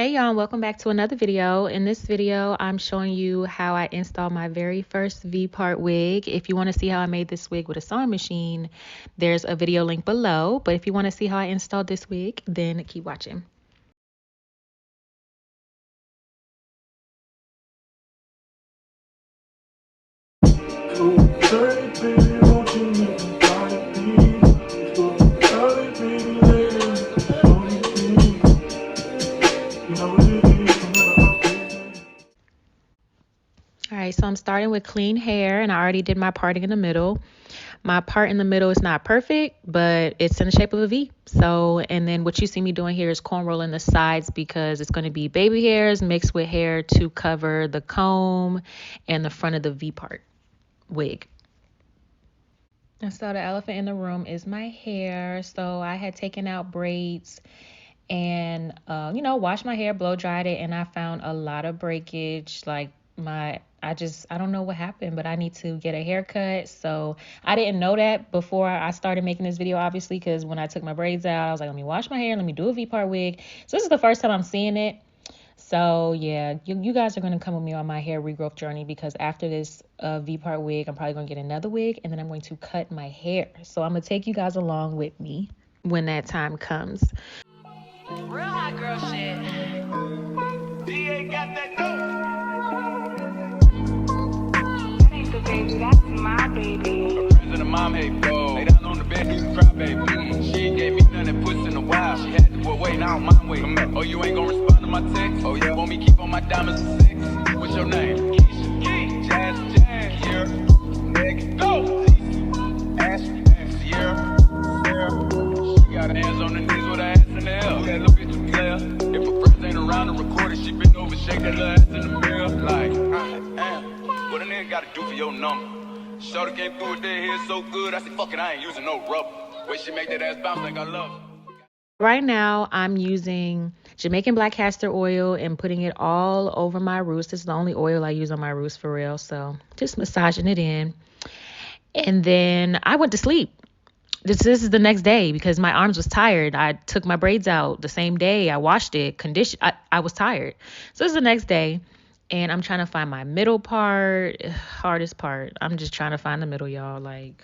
Hey y'all, welcome back to another video. In this video, I'm showing you how I installed my very first V-part wig. If you want to see how I made this wig with a sewing machine, there's a video link below. But if you want to see how I installed this wig, then keep watching. Alright, so I'm starting with clean hair, and I already did my parting in the middle. My part in the middle is not perfect, but it's in the shape of a V. So, and then what you see me doing here is cornrolling the sides because it's going to be baby hairs mixed with hair to cover the comb and the front of the V part wig. And so the elephant in the room is my hair. So I had taken out braids and, washed my hair, blow dried it, and I found a lot of breakage. I don't know what happened, but I need to get a haircut. So I didn't know that before I started making this video, obviously, because when I took my braids out, I was like, let me wash my hair, let me do a V-part wig. So this is the first time I'm seeing it. So yeah, you guys are going to come with me on my hair regrowth journey, because after this V-part wig, I'm probably going to get another wig, and then I'm going to cut my hair. So I'm going to take you guys along with me when that time comes. Real hot girl shit. DA got that dope. That ain't the baby, that's my baby. Friends and the mom hate bro. Lay down on the bed, you cry, baby. She ain't gave me nothing pussy in a while. She had to put weight, I don't mind waiting. Oh, you ain't gonna respond to my text? Oh, yeah, want me keep on my diamonds and sex? What's your name? Keisha, Jazz, Kiera, Meg, go! Ashley, Sierra, Sarah. She got her hands on her knees with her ass in the air. That little bitch a player. If her friends ain't around to record it, she been over, shake that little ass in the mirror. Like, what a nigga gotta do for your number? Shorty came through with that hair so good, I said, fuck it, I ain't using no rubber. Way she make that ass bounce like I love her. Right now, I'm using Jamaican black castor oil and putting it all over my roots. This is the only oil I use on my roots for real. So just massaging it in. And then I went to sleep. This is the next day because my arms was tired. I took my braids out the same day. I washed it, I was tired. So this is the next day. And I'm trying to find my middle part, hardest part. I'm just trying to find the middle, y'all. Like,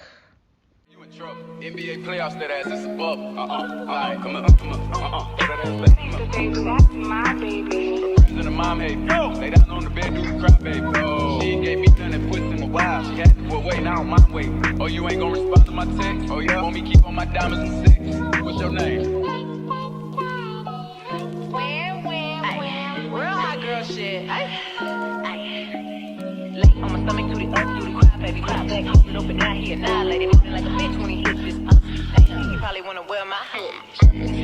you in trouble. NBA playoffs, that ass is a bubble. Come on. That's my baby. Friends and the mom hate bro. Lay down on the bed, do the cry, baby. Oh, she ain't gave me nothing pussy in a while. She had to put weight, I don't mind waiting. Oh, you ain't gonna respond to my text? Oh, yeah, want me keep on my diamonds and sex? What's your name? Real hot girl shit. Lay on my stomach, do the cry, baby, cry back. Hold it open down here, annihilated. Moving like a bitch when he hits this. You probably wanna wear my hood.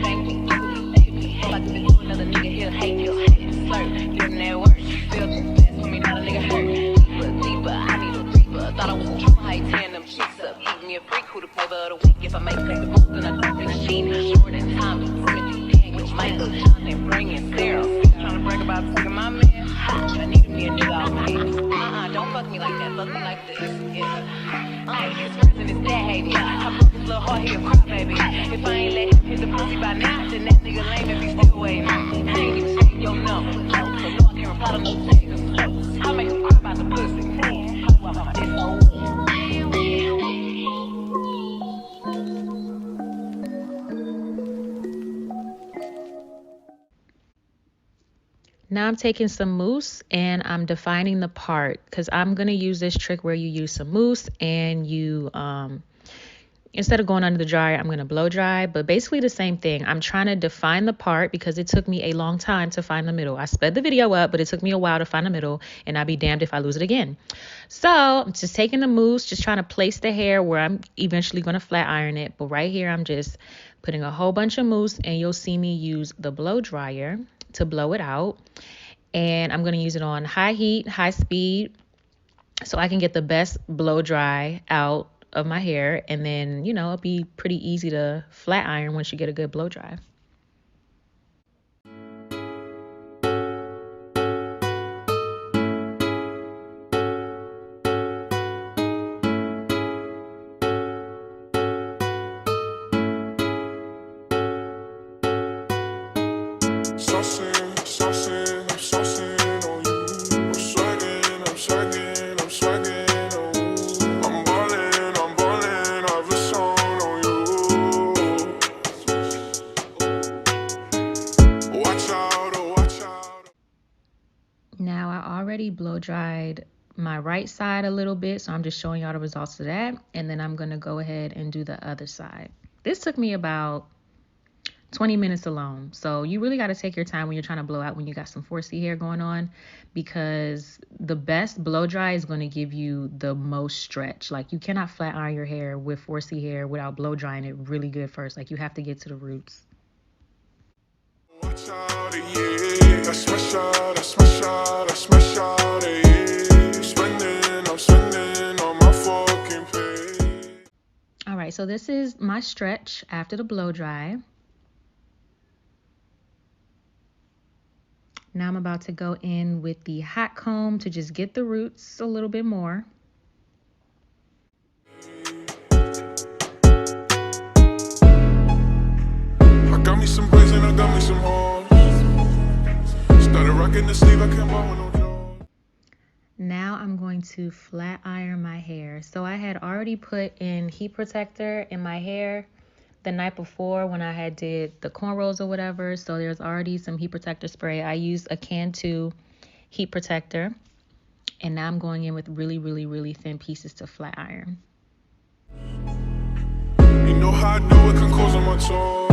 Thank you, baby. About to be to another nigga, he'll hate you. Flirt, giving that work. Feel too fast for me, not a nigga hurt. Deeper, I need a reaper. Thought I was a trooper, how you tearing them cheeks up. Give me a freak who the flavor of the week. If I make sex the most, then I don't think I need short and Tommy. Michael Johnson, bringing Sarah. Trying to brag about taking my man. I needed me a nigga off me. Don't fuck me like that, fuck me like this. Yeah. His friends and his dad hate me. I broke his little heart, he a cry, baby. If I ain't let him hit the pussy by now, then that nigga lame if he still waiting. I ain't even saved your number. So no, I can't reply to no text. I make him cry about the pussy. now I'm taking some mousse and I'm defining the part, because I'm going to use this trick where you use some mousse and you, instead of going under the dryer, I'm going to blow dry. But basically the same thing. I'm trying to define the part because it took me a long time to find the middle. I sped the video up, but it took me a while to find the middle, and I'd be damned if I lose it again. So I'm just taking the mousse, just trying to place the hair where I'm eventually going to flat iron it. But right here, I'm just putting a whole bunch of mousse, and you'll see me use the blow dryer to blow it out. And I'm going to use it on high heat, high speed, so I can get the best blow dry out of my hair. And then, it'll be pretty easy to flat iron once you get a good blow dry. Saucy, already blow dried my right side a little bit, so I'm just showing y'all the results of that, and then I'm gonna go ahead and do the other side. This took me about 20 minutes alone. So you really got to take your time when you're trying to blow out when you got some 4C hair going on, because the best blow dry is going to give you the most stretch. Like, you cannot flat iron your hair with 4C hair without blow drying it really good first. Like, you have to get to the roots. Watch out, yeah. I smash out, I smash out, I smash out, yeah. I'm spending on my fucking pay. All right, so this is my stretch after the blow dry. Now I'm about to go in with the hot comb to just get the roots a little bit more. I got me some boys and I got me some hoes. Started rocking the sleeve, I can't buy with no jaws. Now I'm going to flat iron my hair. So I had already put in heat protector in my hair the night before when I had did the cornrows or whatever. So there's already some heat protector spray. I used a can 2 heat protector. And now I'm going in with really, really, really thin pieces to flat iron. You know how I do it can cause on my toe.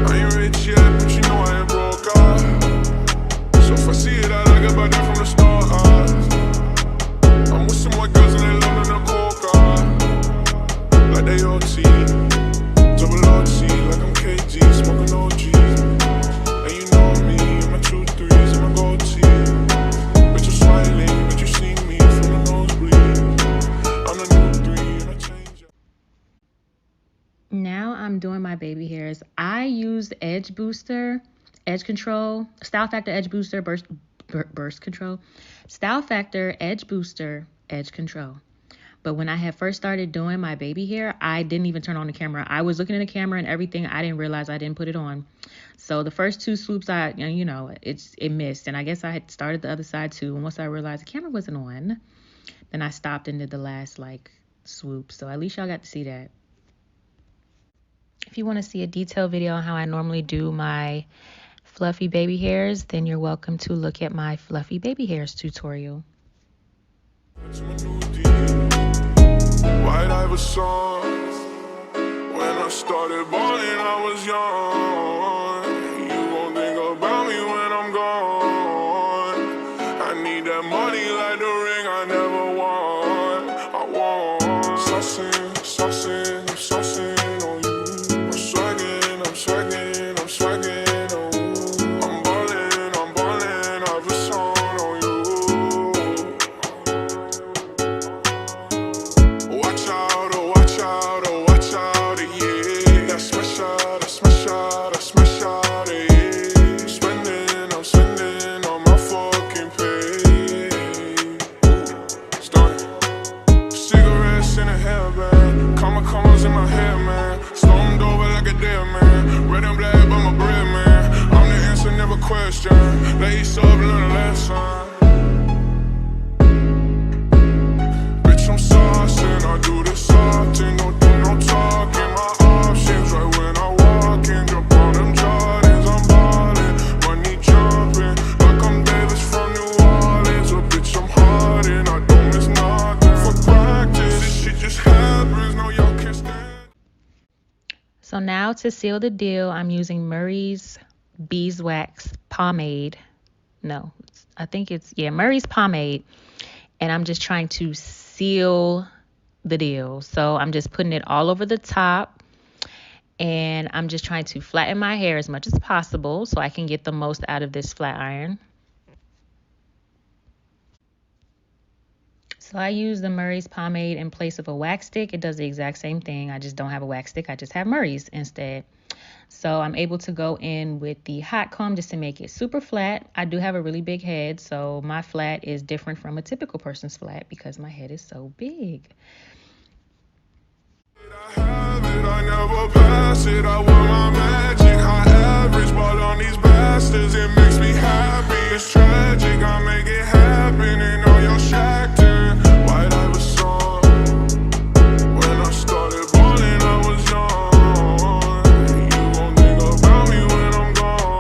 I ain't rich yet, but you know I ain't broke. So if I see it, I like it by that from the start. I'm with some white girls and they love the coca. Like they OT, double OT, like I'm KG, smoking OG. And you know me, my 2 3s and my gold tee. But you're smiling, but you see me from the nosebleed. I'm the new 3 and I change it. Now I'm doing my baby hairs. I used Edge Booster, Edge Control, Style Factor, Edge Booster, Burst Control, Style Factor, Edge Booster, Edge Control. But when I had first started doing my baby hair, I didn't even turn on the camera. I was looking at the camera and everything. I didn't realize I didn't put it on. So the first 2 swoops, it missed. And I guess I had started the other side too. And once I realized the camera wasn't on, then I stopped and did the last swoop. So at least y'all got to see that. If you want to see a detailed video on how I normally do my fluffy baby hairs, then you're welcome to look at my fluffy baby hairs tutorial. White Iverson. When I started balling, I was young. You gon' think about me when I'm gone. I need that money like the ring I never won. I want saucing, saucing, I'm saucing on you. I'm swagging, I'm swagging, I'm swagging on you. I'm ballin', Iverson on you. Watch out, oh watch out, oh watch out, yeah. I smash out, I smash out, I smash out, yeah. I'm spending on my fucking pay. Starting cigarettes in a hairband, commas in my hair, man. Stormed over like a dead man. Red and black, but my bread, man. I'm the answer, never question. Lace up, learn a lesson. I'm saucing, I do the saucing, don't do no talking. My options right when I walk in, jump on them Jordans, I'm ballin', money jumping, like I'm Davis from New Orleans. Or bitch, I'm hardin', I don't miss nothing. For practice, this shit just happens, no y'all can't stand. So now to seal the deal, I'm using Murray's Beeswax Pomade. No, I think it's, Murray's Pomade. And I'm just trying to seal the deal. So I'm just putting it all over the top, and I'm just trying to flatten my hair as much as possible so I can get the most out of this flat iron. So I use the Murray's Pomade in place of a wax stick. It does the exact same thing. I just don't have a wax stick. I just have Murray's instead. So I'm able to go in with the hot comb just to make it super flat. I do have a really big head, so my flat is different from a typical person's flat because my head is so big. I have it, I never pass it. I want my magic, high average, but on these bastards, it makes me happy. It's tragic, I make it happen, and all your shacking. White Iverson. When I started balling, I was young. You gon' think about me when I'm gone.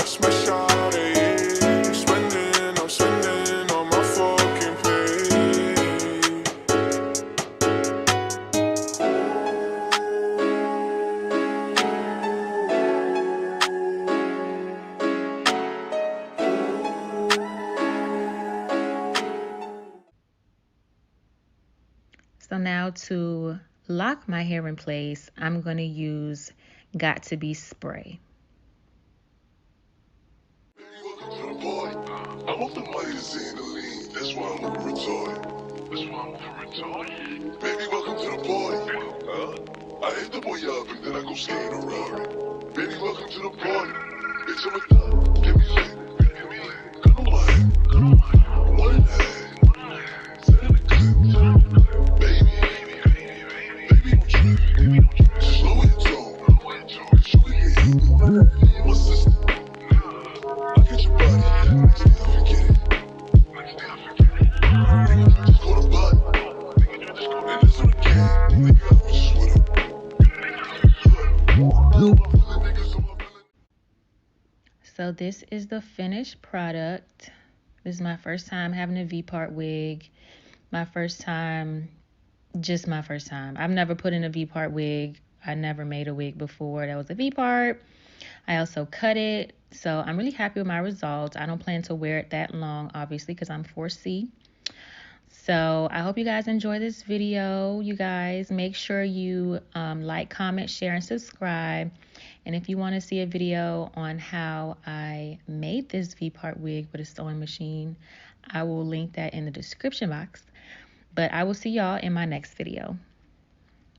smash out, yeah. I'm spending on my fucking pay. So now to lock my hair in place, I'm going to use Got To Be spray. I'm off the money to see in the lean. That's why I'm over retarded. Baby, welcome to the party. I hit the boy up and then I go skate a Rari. Baby, welcome to the party. Bitch, I'm a thug. Get me lit. Gun on my head. One in the head. Set in the clip. Baby, don't trip. Slow your tone. Cause you can get heated. My sister. I get your body. Next day I forget it. Nigga, just go to bud. And this on the can. Nigga, I was just with him. So this is the finished product. This is my first time having a V-part wig. My first time. I've never put in a V-part wig. I never made a wig before that was a V-part. I also cut it. So I'm really happy with my results. I don't plan to wear it that long, obviously, because I'm 4C. So I hope you guys enjoy this video. You guys, make sure you like, comment, share, and subscribe. And if you want to see a video on how I made this V-part wig with a sewing machine, I will link that in the description box. But I will see y'all in my next video.